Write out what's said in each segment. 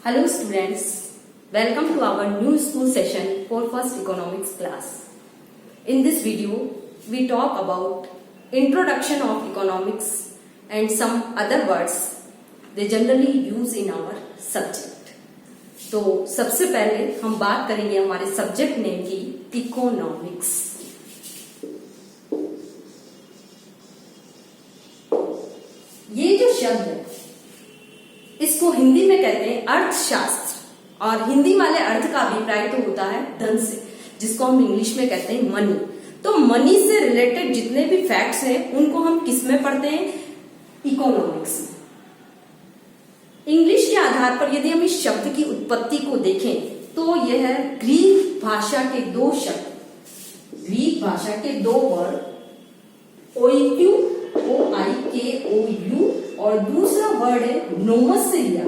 Hello students, welcome to our new school session for first economics class. In this video, we talk about introduction of economics and some other words they generally use in our subject. तो सबसे पहले हम बात करेंगे हमारे subject name की economics. ये जो शब्द है इसको हिंदी में कहते हैं अर्थशास्त्र और हिंदी वाले अर्थ का अभिप्राय तो होता है धन से, जिसको हम इंग्लिश में कहते हैं मनी। तो मनी से रिलेटेड जितने भी फैक्ट्स हैं उनको हम किस में पढ़ते हैं? इकोनॉमिक्स में। इंग्लिश के आधार पर यदि हम इस शब्द की उत्पत्ति को देखें तो यह है ग्रीक भाषा के दो शब्द, ग्रीक भाषा के दो वर्ड ओइक्यू OIKOU और दूसरा वर्ड है नोमस से लिया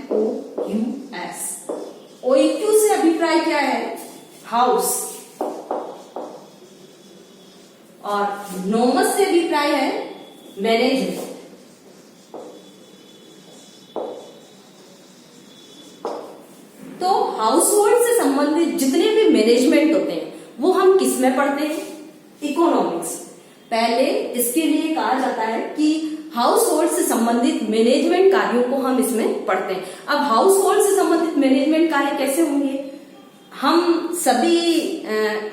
NOMOUS। ओइक्यू से अभिप्राय क्या है? हाउस, और नोमस से अभिप्राय है मैनेजमेंट। तो हाउस होल्ड से संबंधित जितने भी मैनेजमेंट होते हैं वो हम किस में पढ़ते हैं? इकोनॉमिक्स। पहले इसके लिए कहा जाता है कि हाउस होल्ड से संबंधित मैनेजमेंट कार्यों को हम इसमें पढ़ते हैं। अब हाउस होल्ड से संबंधित मैनेजमेंट कार्य कैसे होंगे? हम सभी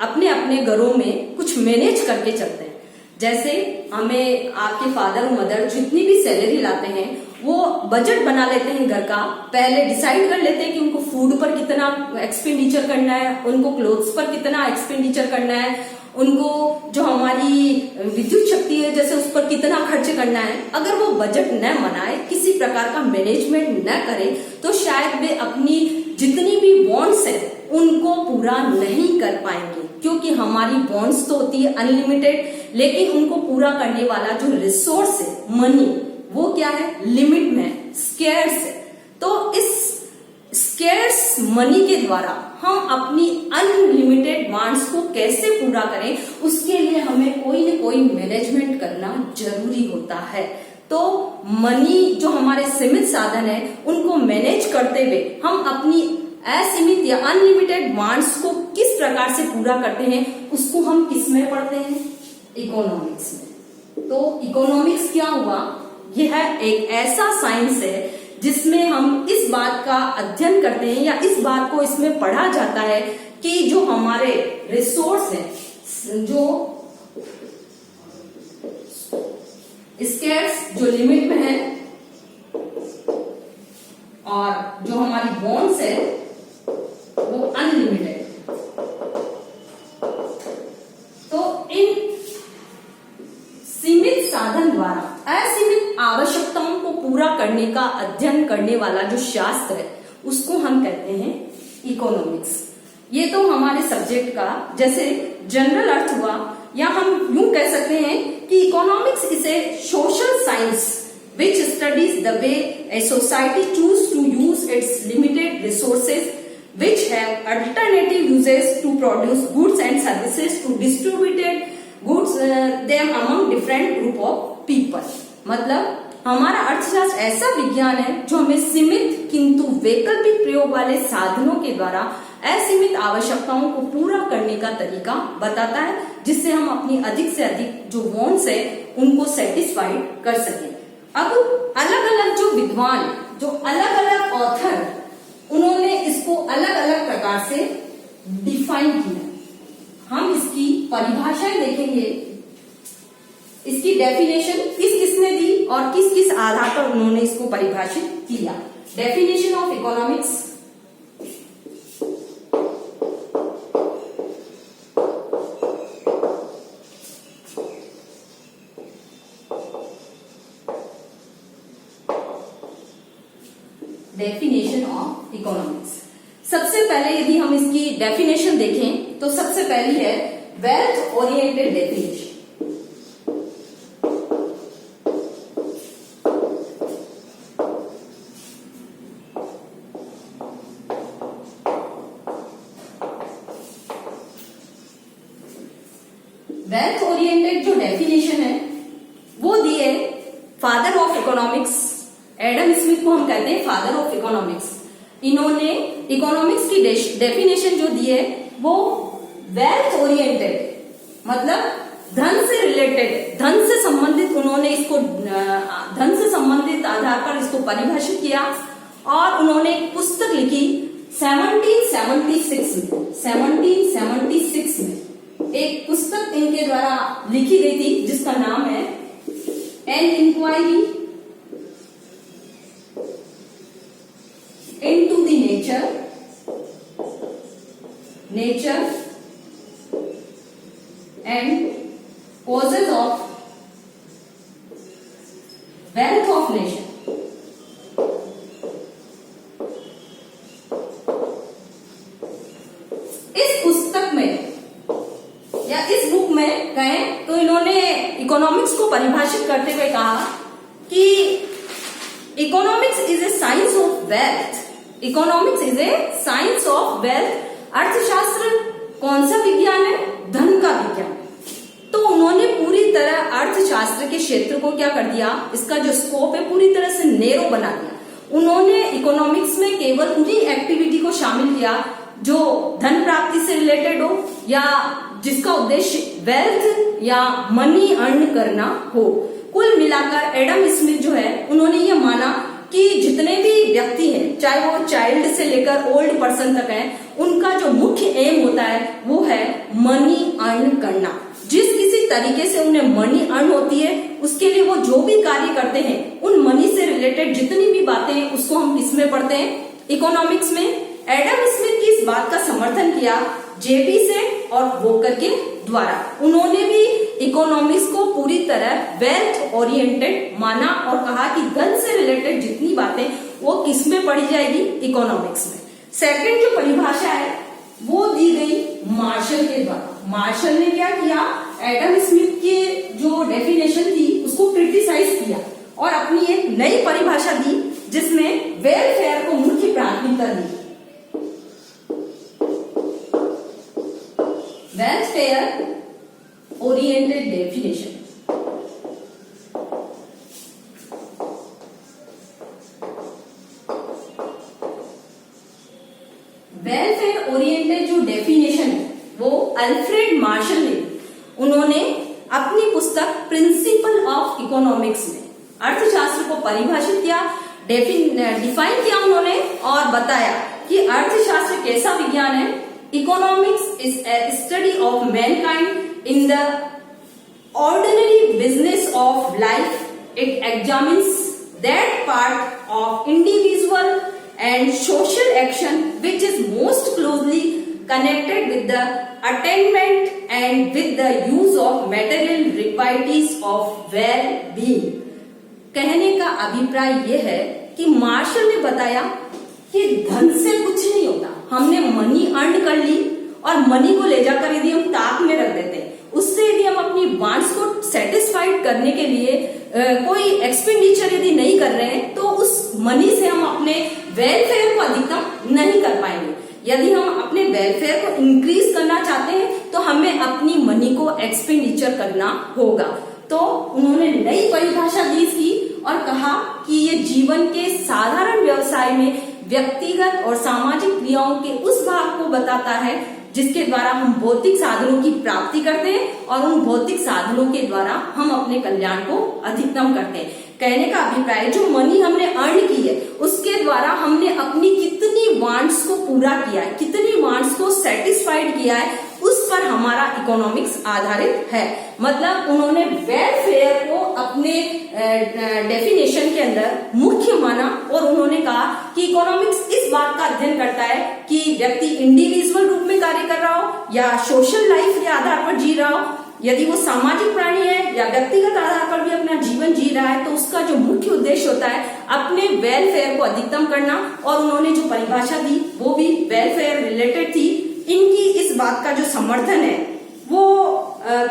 अपने अपने घरों में कुछ मैनेज करके चलते हैं। जैसे हमें आपके फादर और मदर जितनी भी सैलरी लाते हैं वो बजट बना लेते हैं घर का, पहले डिसाइड कर लेते हैं कि उनको फूड पर कितना एक्सपेंडिचर करना है, उनको क्लोथ्स पर कितना एक्सपेंडिचर करना है, उनको जो हमारी विद्युत शक्ति है जैसे उस पर कितना खर्च करना है। अगर वो बजट न बनाए, किसी प्रकार का मैनेजमेंट न करे तो शायद वे अपनी जितनी भी बॉन्ड्स हैं उनको पूरा नहीं कर पाएंगे, क्योंकि हमारी बॉन्ड्स तो होती है अनलिमिटेड, लेकिन उनको पूरा करने वाला जो रिसोर्स है मनी वो क्या है? लिमिट में, स्केर्स है। तो इस स्केर्स मनी के द्वारा हम अपनी अनलिमिटेड वांट्स को कैसे पूरा करें, उसके लिए हमें कोई न कोई मैनेजमेंट करना जरूरी होता है। तो मनी जो हमारे सीमित साधन है उनको मैनेज करते हुए हम अपनी असीमित या अनलिमिटेड वांट्स को किस प्रकार से पूरा करते हैं उसको हम किस में पढ़ते हैं? इकोनॉमिक्स में। तो इकोनॉमिक्स क्या हुआ? यह एक ऐसा साइंस है जिसमें हम इस बात का अध्ययन करते हैं या इस बात को इसमें पढ़ा जाता है कि जो हमारे रिसोर्स हैं, जो स्केर्स जो लिमिट में है और जो हमारी बॉन्ड्स है वो अनलिमिटेड। तो इन सीमित साधन द्वारा असीमित आवश्यकताओं को पूरा करने का अध्ययन करने वाला जो शास्त्र है उसको हम कहते हैं इकोनॉमिक्स। ये तो हमारे सब्जेक्ट का जैसे जनरल अर्थ हुआ, या हम यूं कह सकते हैं कि economics is a social science which studies the way a society choose to use its limited resources which have alternative uses to produce goods and services to distributed goods them among different group of people। मतलब हमारा अर्थशास्त्र ऐसा विज्ञान है जो हमें सीमित किंतु वैकल्पिक प्रयोग वाले साधनों के द्वारा असीमित आवश्यकताओं को पूरा करने का तरीका बताता है, जिससे हम अपनी अधिक से अधिक जो वांट्स है उनको सेटिस्फाइड कर सकें। अब अलग अलग जो विद्वान, जो अलग अलग ऑथर, उन्होंने इसको अलग अलग प्रकार से डिफाइन किया। हम इसकी परिभाषाएं देखेंगे, इसकी डेफिनेशन किस किसने दी और किस किस आधार पर उन्होंने इसको परिभाषित किया। Definition of economics. Definition of economics. सबसे पहले यदि हम इसकी डेफिनेशन देखें तो सबसे पहली है wealth oriented definition. Wealth oriented जो डेफिनेशन है वो दी है father of economics Adam Smith को हम कहते हैं फादर ऑफ इकोनॉमिक्स। इन्होंने इकोनॉमिक्स की डेफिनेशन जो दी है वो वेल्थ ओरिएंटेड, मतलब धन से रिलेटेड, धन से संबंधित, उन्होंने इसको धन से संबंधित आधार पर इसको परिभाषित किया और उन्होंने एक पुस्तक लिखी 1776 में एक पुस्तक इनके द्वारा लिखी गई थी जिसका नाम है an inquiry into the nature and causes of wealth of nation। इस पुस्तक में या इस बुक में कहें तो इन्होंने इकोनॉमिक्स को परिभाषित करते हुए कहा कि economics is a science of wealth. Economics is a science of wealth. अर्थशास्त्र कौन सा विज्ञान है? धन का विज्ञान। तो उन्होंने पूरी तरह अर्थशास्त्र के क्षेत्र को क्या कर दिया, इसका जो स्कोप है पूरी तरह से नेरो बना दिया। उन्होंने इकोनॉमिक्स में केवल उन्हीं एक्टिविटी को शामिल किया जो धन प्राप्ति से रिलेटेड हो या जिसका उद्देश्य वेल्थ या मनी अर्न करना हो। कुल मिलाकर एडम स्मिथ जो है उन्होंने ये माना कि जितने भी व्यक्ति हैं, चाहे वो चाइल्ड से लेकर ओल्ड पर्सन तक हैं, उनका जो मुख्य एम होता है वो है मनी अर्न करना। जिस किसी तरीके से उन्हें मनी अर्न होती है उसके लिए वो जो भी कार्य करते हैं, उन मनी से रिलेटेड जितनी भी बातें हैं उसको हम किसमें पढ़ते हैं? इकोनॉमिक्स में। एडम स्मिथ की इस बात का समर्थन किया जेपी से और वोकर के द्वारा। उन्होंने भी इकोनॉमिक्स को पूरी तरह वेल्थ ओरिएंटेड माना और कहा कि धन से रिलेटेड जितनी बातें वो किसमें पढ़ी जाएगी? इकोनॉमिक्स में। सेकंड जो परिभाषा है वो दी गई मार्शल के द्वारा। मार्शल ने क्या किया, एडम स्मिथ के जो डेफिनेशन थी उसको क्रिटिसाइज किया और अपनी एक नई परिभाषा दी जिसमें वेलफेयर को मुख्य प्राथमिकता दी। Welfare oriented definition. Welfare oriented जो डेफिनेशन है वो अल्फ्रेड मार्शल ने उन्होंने अपनी पुस्तक प्रिंसिपल ऑफ इकोनॉमिक्स में अर्थशास्त्र को परिभाषित किया, डिफाइन किया उन्होंने और बताया कि अर्थशास्त्र कैसा विज्ञान है। Economics is a study of Mankind in the ordinary business of life. It examines that part of individual and social action which is most closely connected with the attainment and with the use of material requisites of well-being। कहने का अभिप्राय यह है कि martial ने बताया कि धन से कुछ नहीं होता। हमने मनी अर्न कर ली और मनी को ले जाकर यदि हम ताक में रख देते हैं, उससे यदि हम अपनी वांट्स को सेटिस्फाइड करने के लिए कोई एक्सपेंडिचर यदि नहीं कर रहे हैं तो उस मनी से हम अपने वेलफेयर को अधिकतम नहीं कर पाएंगे। यदि हम अपने वेलफेयर को इंक्रीज करना चाहते हैं तो हमें अपनी मनी को एक्सपेंडिचर करना होगा। तो उन्होंने नई परिभाषा दी थी और कहा कि ये जीवन के साधारण व्यवसाय में व्यक्तिगत और सामाजिक क्रियाओं के उस भाग को बताता है जिसके द्वारा हम भौतिक साधनों की प्राप्ति करते हैं और उन भौतिक साधनों के द्वारा हम अपने कल्याण को अधिकतम करते हैं। कहने का अभिप्राय जो मनी हमने अर्न की है उसके द्वारा हमने अपनी कितनी वांट्स को पूरा किया है, कितनी वांट्स को सेटिस्फाइड किया है, उस पर हमारा इकोनॉमिक्स आधारित है। मतलब उन्होंने वेलफेयर को अपने डेफिनेशन के अंदर मुख्य माना और उन्होंने कहा कि इकोनॉमिक्स इस बात का अध्ययन करता है कि व्यक्ति इंडिविजुअल रूप में कार्य कर रहा हो या सोशल लाइफ के आधार पर जी रहा हो, यदि वो सामाजिक प्राणी है या व्यक्तिगत आधार पर भी अपना जीवन जी रहा है तो उसका जो मुख्य उद्देश्य होता है अपने वेलफेयर को अधिकतम करना। और उन्होंने जो परिभाषा दी वो भी वेलफेयर रिलेटेड थी। इनकी इस बात का जो समर्थन है वो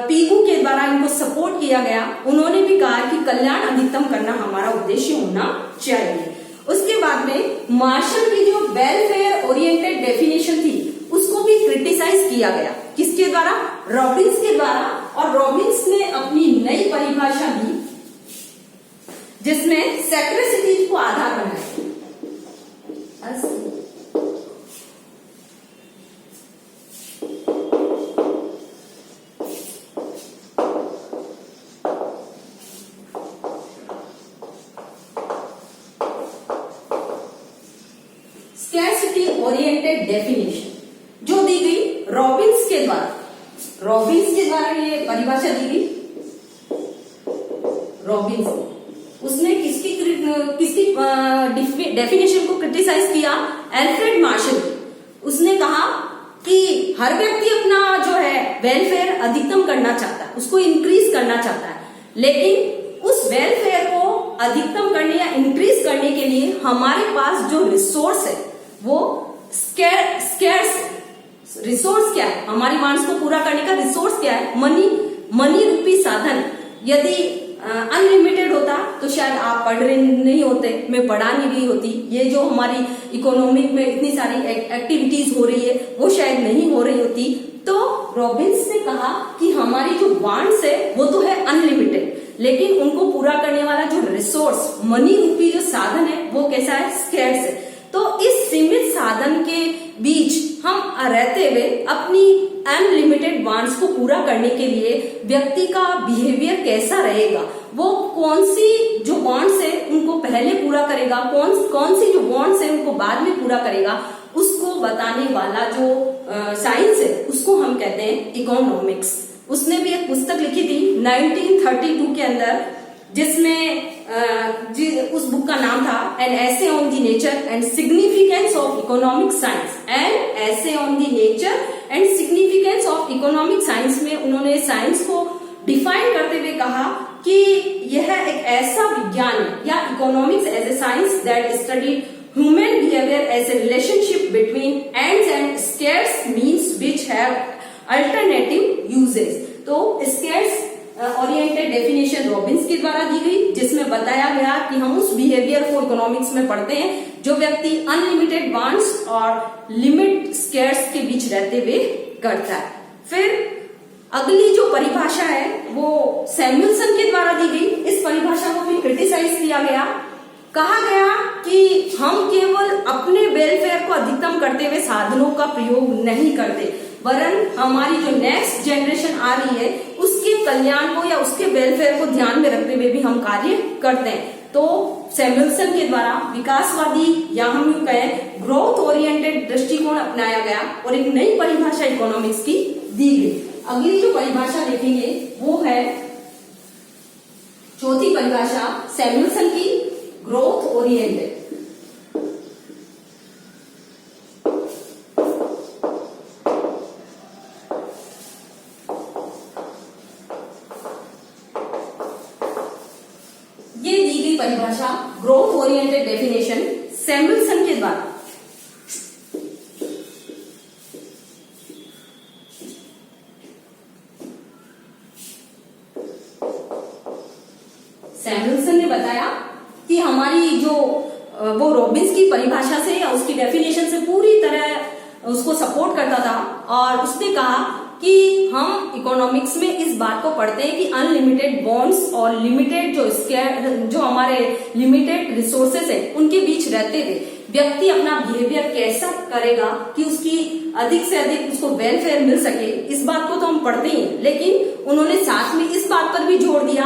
पीगू के द्वारा इनको सपोर्ट किया गया। उन्होंने भी कहा कि कल्याण अधिकतम करना हमारा उद्देश्य होना चाहिए। उसके बाद में मार्शल की जो वेलफेयर ओरिएंटेड डेफिनेशन थी उसको भी क्रिटिसाइज किया गया। किसके द्वारा? रॉबिन्स के द्वारा। और रॉबिन्स ने अपनी नई परिभाषा दी जिसमें सेक्रेसिटी को आधा बनाए। स्कैरसिटी ओरिएंटेड डेफिनेशन जो दी गई रॉबिन्स के द्वारा ये परिभाषा दी गई। रॉबिन्स उसने किसकी डेफिनेशन को क्रिटिसाइज किया? Alfred Marshall. उसने कहा कि हर व्यक्ति अपना जो है वेलफेयर अधिकतम करना चाहता है, उसको इंक्रीज करना चाहता है, लेकिन उस वेलफेयर को अधिकतम करने या इंक्रीज करने के लिए हमारे पास जो रिसोर्स है वो स्कैर्स रिसोर्स क्या है? हमारी वांट्स को पूरा करने का रिसोर्स क्या है? मनी रूपी साधन। यदि अनलिमिटेड होता तो शायद आप पढ़ रहे नहीं होते, मैं पढ़ा नहीं रही होती, ये जो हमारी इकोनॉमिक में इतनी सारी एक्टिविटीज हो रही है वो शायद नहीं हो रही होती। तो रॉबिन्स ने कहा कि हमारी जो वांट्स है वो तो है अनलिमिटेड, लेकिन उनको पूरा करने वाला जो रिसोर्स मनी रूपी जो साधन है वो कैसा है? स्कैर्स है। तो इस सीमित साधन के बीच हम रहते हुए अपनी अनलिमिटेड वांट्स को पूरा करने के लिए व्यक्ति का बिहेवियर कैसा रहेगा, वो कौन सी जो वांट्स है उनको पहले पूरा करेगा, कौन सी जो वांट्स है उनको बाद में पूरा करेगा, उसको बताने वाला जो साइंस है उसको हम कहते हैं इकोनॉमिक्स। उसने भी एक पुस्तक लिखी थी 1932 के अंदर, जिसमें उस बुक का नाम था an essay on the nature and significance of economic science. An essay on the nature and significance of economic science में उन्होंने साइंस को डिफाइन करते हुए कहा कि यह एक ऐसा विज्ञान है या economics as a science that study human behaviour as a relationship between ends and scarce means which have alternative uses. तो स्कैर्स ओरिएंटेड डेफिनेशन रॉबिन्स के द्वारा दी गई, जिसमें बताया गया कि हम उस बिहेवियर को इकोनॉमिक्स में पढ़ते हैं जो व्यक्ति अनलिमिटेड वांट्स और लिमिट स्कैर्स के बीच रहते हुए करता है। फिर अगली जो परिभाषा है वो सैमुअलसन के द्वारा दी गई। इस परिभाषा को भी क्रिटिसाइज किया गया। कहा गया कि हम केवल अपने वेलफेयर को अधिकतम करते हुए साधनों का प्रयोग नहीं करते, वरन हमारी जो नेक्स्ट जनरेशन आ रही है उसके कल्याण को या उसके वेलफेयर को ध्यान में रखते हुए भी हम कार्य करते हैं। तो सैमुअलसन के द्वारा विकासवादी या हम यूं कहें ग्रोथ ओरिएंटेड दृष्टिकोण अपनाया गया और एक नई परिभाषा इकोनॉमिक्स की दी गई। अगली जो परिभाषा देखेंगे वो है चौथी परिभाषा सैमुअलसन की, ग्रोथ ओरिएंटेड। ये दी गई परिभाषा ग्रोथ ओरिएंटेड डेफिनेशन सैमुअलसन के द्वारा। सैमुअलसन ने बताया कि हमारी जो वो रॉबिन्स की परिभाषा से या उसकी डेफिनेशन से पूरी तरह उसको सपोर्ट करता था, और उसने कहा कि हम इकोनॉमिक्स में इस बात को पढ़ते हैं कि अनलिमिटेड बॉन्ड्स और लिमिटेड जो हमारे लिमिटेड रिसोर्सेस है उनके बीच रहते हुए व्यक्ति अपना बिहेवियर कैसा करेगा कि उसकी अधिक से अधिक उसको वेलफेयर मिल सके, इस बात को तो हम पढ़ते ही हैं। लेकिन उन्होंने साथ में इस बात पर भी जोर दिया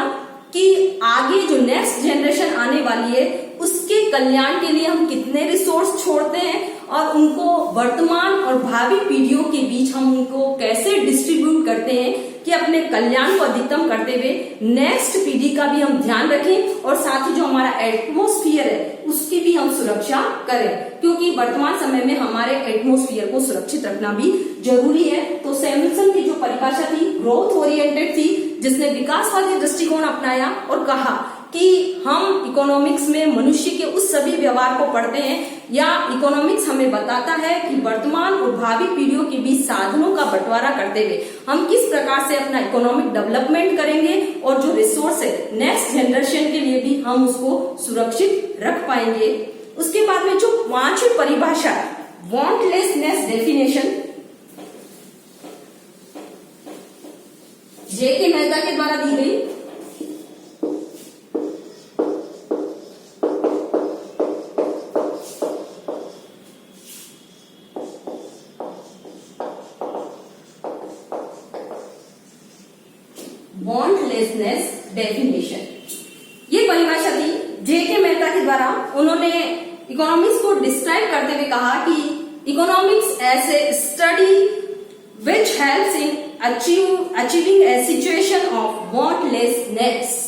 कि आगे जो नेक्स्ट जनरेशन आने वाली है उसके कल्याण के लिए हम कितने रिसोर्स छोड़ते हैं और उनको वर्तमान और भावी पीढ़ियों के बीच हम उनको कैसे डिस्ट्रीब्यूट करते हैं कि अपने कल्याण को अधिकतम करते हुए नेक्स्ट पीढ़ी का भी हम ध्यान रखें और साथ ही जो हमारा एटमॉस्फेयर है उसकी भी हम सुरक्षा करें, क्योंकि वर्तमान समय में हमारे एटमॉस्फेयर को सुरक्षित रखना भी जरूरी है। तो सैमुअलसन की जो परिभाषा थी ग्रोथ ओरिएंटेड थी, जिसने विकासवादी दृष्टिकोण अपनाया और कहा कि हम इकोनॉमिक्स में मनुष्य के उस सभी व्यवहार को पढ़ते हैं या इकोनॉमिक्स हमें बताता है कि वर्तमान और भावी पीढ़ियों के बीच साधनों का बंटवारा करते हुए हम किस प्रकार से अपना इकोनॉमिक डेवलपमेंट करेंगे और जो रिसोर्स है नेक्स्ट जनरेशन के लिए भी हम उसको सुरक्षित रख पाएंगे। उसके बाद में जो पांचवी परिभाषा वांटलेसनेस डेफिनेशन जे के मेहता के द्वारा दी गई। वांटलेसनेस डेफिनेशन। ये परिभाषा थी जे.के. मेहता के द्वारा। उन्होंने इकोनॉमिक्स को डिस्क्राइब करते हुए कहा कि economics as a study which helps in achieving a situation of wantlessness.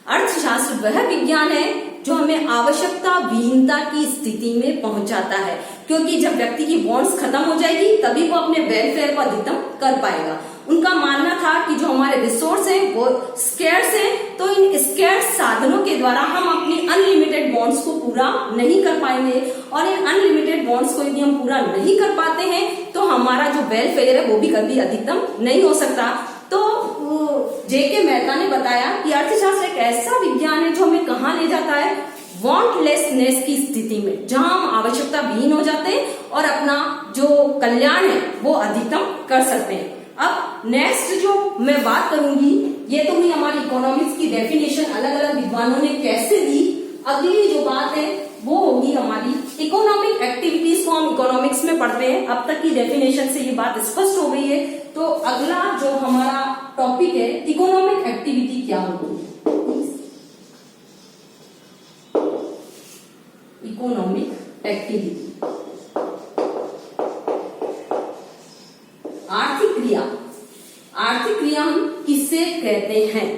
अर्थशास्त्र वह विज्ञान है जो हमें आवश्यकता विहीनता की स्थिति में पहुंचाता है, क्योंकि जब व्यक्ति की वांट्स खत्म हो जाएगी तभी वो अपने वेलफेयर को अधिकतम कर पाएगा। उनका मानना था कि जो हमारे रिसोर्स हैं वो स्केर्स हैं, तो इन स्केर्स साधनों के द्वारा हम अपनी अनलिमिटेड वांट्स को पूरा नहीं कर पाएंगे, और इन अनलिमिटेड वांट्स को यदि हम पूरा नहीं कर पाते हैं तो हमारा जो वेलफेयर है वो भी कभी अधिकतम नहीं हो सकता। तो जे.के. मेहता ने बताया कि अर्थशास्त्र एक ऐसा विज्ञान है जो हमें कहाँ ले जाता है, वांटलेसनेस की स्थिति में, जहां हम आवश्यकता विहीन हो जाते हैं और अपना जो कल्याण है वो अधिकतम कर सकते हैं। अब नेक्स्ट जो मैं बात करूंगी, ये तो हुई हमारी इकोनॉमिक्स की डेफिनेशन, अलग अलग विद्वानों ने कैसे दी। अगली जो बात है वो होगी हमारी इकोनॉमिक एक्टिविटीज को हम इकोनॉमिक्स में पढ़ते हैं। अब तक की डेफिनेशन से ये बात स्पष्ट हो गई है। तो अगला जो हमारा टॉपिक है, इकोनॉमिक एक्टिविटी क्या होगी। इकोनॉमिक एक्टिविटी, आर्थिक क्रिया। आर्थिक क्रिया हम किसे कहते हैं?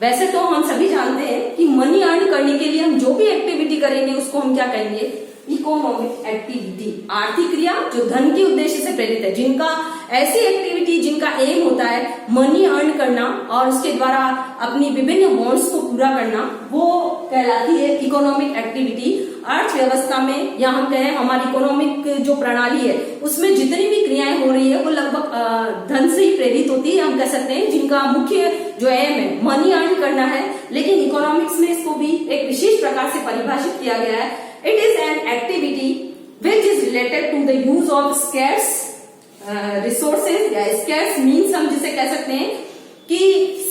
वैसे तो हम सभी जानते हैं कि मनी अर्न करने के लिए हम जो भी एक्टिविटी करेंगे उसको हम क्या कहेंगे, इकोनॉमिक एक्टिविटी। आर्थिक क्रिया जो धन के उद्देश्य से प्रेरित है, जिनका ऐसी एक्टिविटी जिनका एम होता है मनी अर्न करना और उसके द्वारा अपनी विभिन्न वांट्स को पूरा करना, वो कहलाती है इकोनॉमिक एक्टिविटी। अर्थव्यवस्था में या हम कहें हमारी इकोनॉमिक जो प्रणाली है उसमें जितनी भी क्रियाएं हो रही है वो लगभग धन से ही प्रेरित होती है। हम कह सकते हैं जिनका मुख्य जो एम है मनी अर्न करना है, लेकिन इकोनॉमिक्स में इसको भी एक विशेष प्रकार से परिभाषित किया गया है। It is an activity which is related to the use of scarce resources या स्कैर्स मीन्स हम जिसे कह सकते हैं कि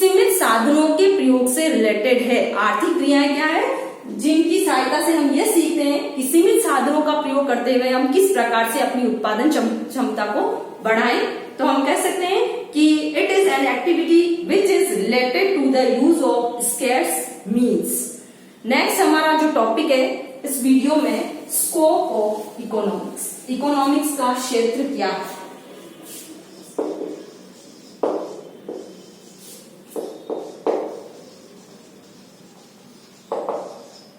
सीमित साधनों के प्रयोग से रिलेटेड है। आर्थिक क्रियाएं क्या है, जिनकी सहायता से हम ये सीखते हैं कि सीमित साधनों का प्रयोग करते हुए हम किस प्रकार से अपनी उत्पादन क्षमता को बढ़ाएं। तो हम कह सकते हैं कि it is an activity which is related to the use of scarce means. Next हमारा जो टॉपिक है इस वीडियो में, स्कोप ऑफ इकोनॉमिक्स। इकोनॉमिक्स का क्षेत्र क्या है?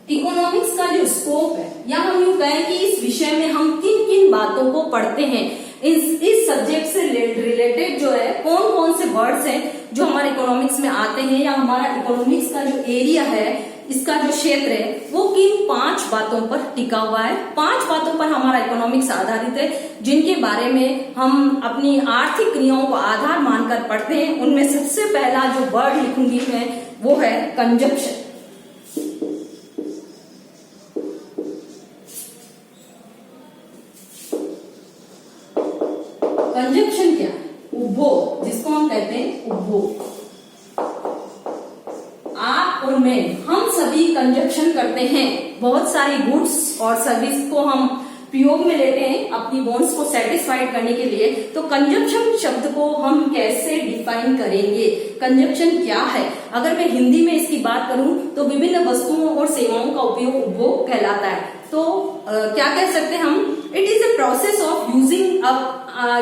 इकोनॉमिक्स का जो स्कोप है, या हम यूं कहें कि इस विषय में हम किन किन बातों को पढ़ते हैं, इस सब्जेक्ट से रिलेटेड जो है कौन कौन से वर्ड्स हैं जो हमारे इकोनॉमिक्स में आते हैं, या हमारा इकोनॉमिक्स का जो एरिया है, इसका जो क्षेत्र है वो किन 5 बातों पर टिका हुआ है। 5 बातों पर हमारा इकोनॉमिक्स आधारित है, जिनके बारे में हम अपनी आर्थिक क्रियाओं को आधार मानकर पढ़ते हैं। उनमें सबसे पहला जो वर्ड लिखूंगी मैं वो है कंजप्शन। कंजप्शन क्या है? उपभोग, जिसको हम कहते हैं उपभोग। आप और मैं, हम सभी कंजप्शन करते हैं। बहुत सारी गुड्स और सर्विस को हम प्रयोग में लेते हैं अपनी वांट्स को सेटिस्फाइड करने के लिए। तो कंजप्शन शब्द को हम कैसे डिफाइन करेंगे, कंजप्शन क्या है? अगर मैं हिंदी में इसकी बात करूं तो विभिन्न वस्तुओं और सेवाओं का उपयोग उपभोग कहलाता है। तो क्या कह सकते हैं हम, it is a process of using up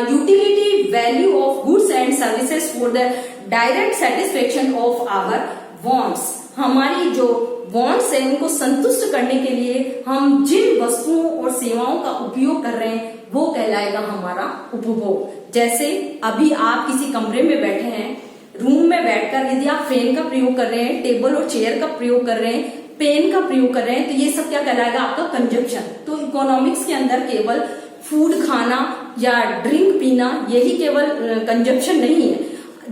utility value of goods and services for the direct satisfaction of our wants. हमारी जो वांट्स है उनको संतुष्ट करने के लिए हम जिन वस्तुओं और सेवाओं का उपयोग कर रहे हैं वो कहलाएगा हमारा उपभोग। जैसे अभी आप किसी कमरे में बैठे हैं, रूम में बैठकर यदि आप फैन का प्रयोग कर रहे हैं, टेबल और चेयर का प्रयोग कर रहे हैं, पेन का प्रयोग कर रहे हैं, तो ये सब क्या कहलाएगा आपका कंजप्शन। तो इकोनॉमिक्स के अंदर केवल फूड खाना या ड्रिंक पीना यही केवल कंजप्शन नहीं है।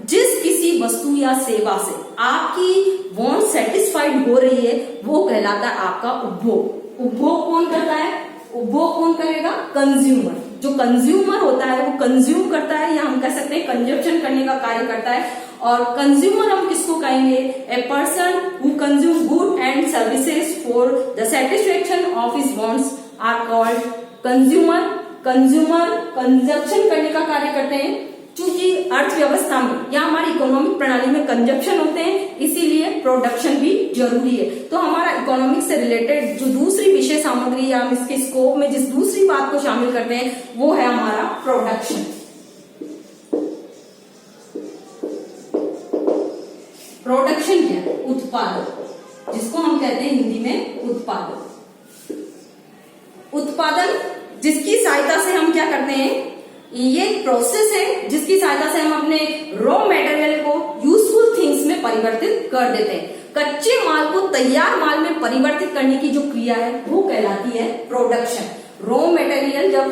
जिस किसी वस्तु या सेवा से आपकी वांट सेटिस्फाइड हो रही है वो कहलाता है आपका उपभोग। उपभोग कौन करता है? उपभोग कौन करेगा? कंज्यूमर। जो कंज्यूमर होता है वो कंज्यूम करता है, या हम कह सकते हैं कंजप्शन करने का कार्य करता है। और कंज्यूमर हम किसको कहेंगे? A person who consume good and services for the satisfaction of his wants are called consumer. Consumer consumption करने का कार्य करते हैं। चूंकि अर्थव्यवस्था में या हमारी इकोनॉमिक प्रणाली में कंजप्शन होते हैं, इसीलिए प्रोडक्शन भी जरूरी है। तो हमारा इकोनॉमिक्स से रिलेटेड जो दूसरी विषय सामग्री या हम इसके स्कोप में जिस दूसरी बात को शामिल करते हैं वो है हमारा प्रोडक्शन। प्रोडक्शन क्या है? उत्पादन, जिसको हम कहते हैं हिंदी में उत्पादन। उत्पादन जिसकी सहायता से हम क्या करते हैं, ये प्रोसेस है जिसकी सहायता से हम अपने रॉ मटेरियल को यूजफुल थिंग्स में परिवर्तित कर देते हैं। कच्चे माल को तैयार माल में परिवर्तित करने की जो क्रिया है वो कहलाती है प्रोडक्शन। रॉ मटेरियल जब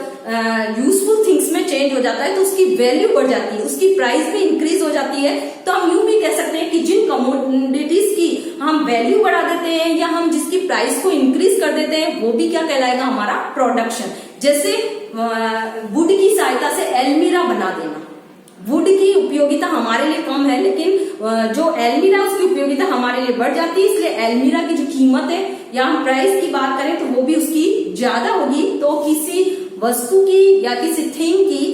यूजफुल थिंग्स में चेंज हो जाता है तो उसकी वैल्यू बढ़ जाती है, उसकी प्राइस भी इंक्रीज हो जाती है। तो हम यूं भी कह सकते हैं कि जिन कमोडिटीज की हम वैल्यू बढ़ा देते हैं या हम जिसकी प्राइस को इंक्रीज कर देते हैं वो भी क्या कहलाएगा, हमारा प्रोडक्शन। जैसे वुड की सहायता से एल्मीरा बना देना। वुड की उपयोगिता हमारे लिए कम है, लेकिन जो एल्मीरा उसकी उपयोगिता हमारे लिए बढ़ जाती है, इसलिए एल्मीरा की जो कीमत है या हम प्राइस की बात करें तो वो भी उसकी ज्यादा होगी। तो किसी वस्तु की या किसी थिंग की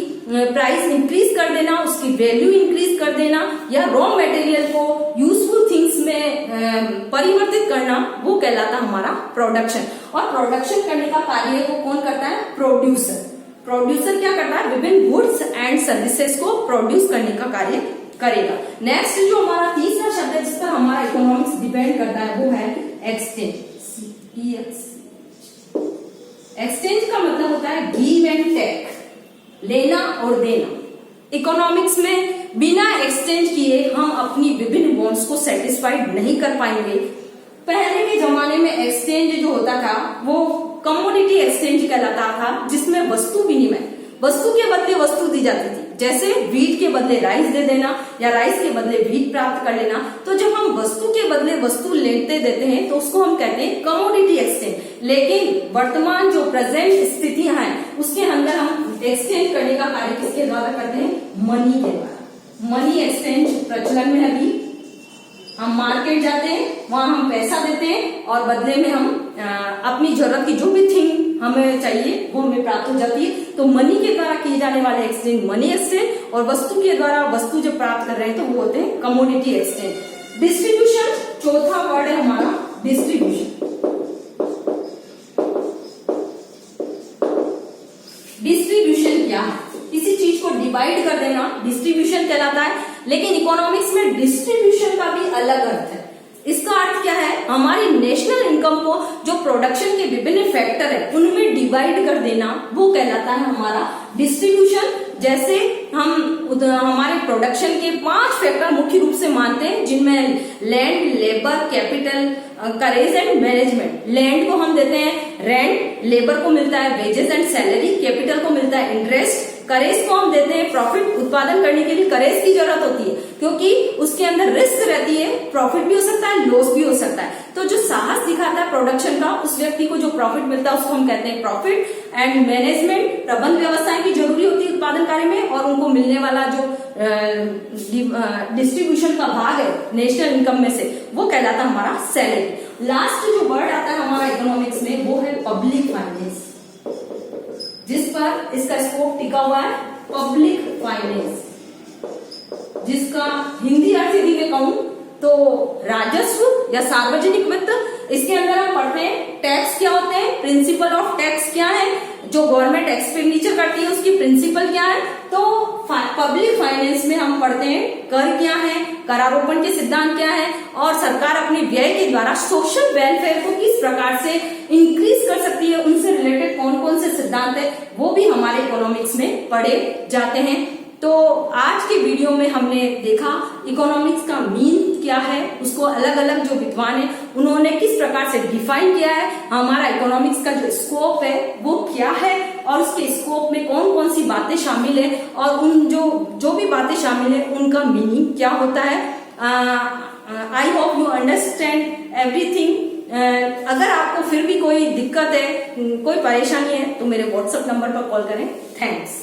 प्राइस इंक्रीज कर देना, उसकी वैल्यू इंक्रीज कर देना या रॉ मटेरियल को यूजफुल थिंग्स में परिवर्तित करना, वो कहलाता हमारा प्रोडक्शन। और प्रोडक्शन करने का कार्य को कौन करता है? प्रोड्यूसर। प्रोड्यूसर क्या करता है? विभिन्न गुड्स एंड सर्विसेज को प्रोड्यूस करने का कार्य करेगा। नेक्स्ट जो हमारा तीसरा शब्द है जिस पर हमारा इकोनॉमिक्स डिपेंड करता है वो है एक्सचेंज। एक्सचेंज का मतलब होता है गिव एंड टेक, लेना और देना। इकोनॉमिक्स में बिना एक्सचेंज किए हम अपनी विभिन्न वांट्स को सेटिस्फाइड नहीं कर पाएंगे। पहले के जमाने में एक्सचेंज जो होता था वो कमोडिटी एक्सचेंज कहलाता था, जिसमें वस्तु विनिमय, वस्तु के बदले वस्तु दी जाती थी। जैसे वीट के बदले राइस दे देना या राइस के बदले वीट प्राप्त कर लेना। तो जब हम वस्तु के बदले वस्तु लेते देते हैं तो उसको हम कहते हैं कमोडिटी एक्सचेंज। लेकिन वर्तमान जो प्रेजेंट स्थितियां हैं उसके अंदर हम एक्सचेंज करने का कार्य किसके द्वारा करते हैं? मनी के द्वारा। मनी एक्सचेंज प्रचलन में अभी हम मार्केट जाते हैं, वहां हम पैसा देते हैं और बदले में हम अपनी जरूरत की जो भी थिंग हमें चाहिए वो हमें प्राप्त हो जाती है। तो मनी के द्वारा किए जाने वाले एक्सचेंज मनी एक्सचेंज, और वस्तु के द्वारा वस्तु जब प्राप्त कर रहे हैं तो वो होते हैं कमोडिटी एक्सचेंज। डिस्ट्रीब्यूशन चौथा वर्ड है हमारा, डिस्ट्रीब्यूशन। डिस्ट्रीब्यूशन क्या है? किसी चीज को डिवाइड कर देना डिस्ट्रीब्यूशन कहलाता है। लेकिन इकोनॉमिक्स में डिस्ट्रीब्यूशन का भी अलग अर्थ है। इसका अर्थ क्या है? हमारी नेशनल इनकम को जो प्रोडक्शन के विभिन्न फैक्टर है उनमें डिवाइड कर देना, वो कहलाता है हमारा डिस्ट्रीब्यूशन। जैसे हम हमारे प्रोडक्शन के 5 फैक्टर मुख्य रूप से मानते हैं, जिनमें land, labour, capital, courage and management. Land को हम देते हैं रेंट, लेबर को मिलता है वेजेस एंड सैलरी, कैपिटल को मिलता है इंटरेस्ट, करेज को हम देते हैं प्रॉफिट। उत्पादन करने के लिए करेज की जरूरत होती है क्योंकि उसके अंदर रिस्क रहती है, प्रॉफिट भी हो सकता है, लॉस भी हो सकता है। तो जो साहस दिखाता है प्रोडक्शन का, उस व्यक्ति को जो प्रॉफिट मिलता है उसको हम कहते हैं प्रॉफिट। एंड मैनेजमेंट, प्रबंध व्यवस्थाएं की जरूरी होती है उत्पादन कार्य में, और उनको मिलने वाला जो डिस्ट्रीब्यूशन का भाग है नेशनल इनकम में से, वो कहलाता हमारा सैलरी। लास्ट जो वर्ड आता है हमारा इकोनॉमिक्स में वो है पब्लिक फाइनेंस, जिस पर इसका स्कोप टिका हुआ है पब्लिक फाइनेंस, जिसका हिंदी अर्थ यदि मैं कहूं तो राजस्व या सार्वजनिक वित्त। इसके अंदर हम पढ़ते हैं टैक्स क्या होते हैं, प्रिंसिपल ऑफ टैक्स क्या है, जो गवर्नमेंट एक्सपेंडिचर करती है उसकी प्रिंसिपल क्या है। तो पब्लिक फाइनेंस में हम पढ़ते हैं कर क्या है, करारोपण के सिद्धांत क्या है, और सरकार अपने व्यय के द्वारा सोशल वेलफेयर को किस प्रकार से इंक्रीज कर सकती है, उनसे रिलेटेड कौन कौन से सिद्धांत है वो भी हमारे इकोनॉमिक्स में पढ़े जाते हैं। तो आज के वीडियो में हमने देखा इकोनॉमिक्स का मीन क्या है, उसको अलग अलग जो विद्वान है उन्होंने किस प्रकार से डिफाइन किया है, हमारा इकोनॉमिक्स का जो स्कोप है वो क्या है, और उसके स्कोप में कौन कौन सी बातें शामिल है, और उन जो भी बातें शामिल है उनका मीनिंग क्या होता है। I hope you understand everything. अगर आपको फिर भी कोई दिक्कत है, कोई परेशानी है तो मेरे व्हाट्सएप नंबर पर कॉल करें। थैंक्स।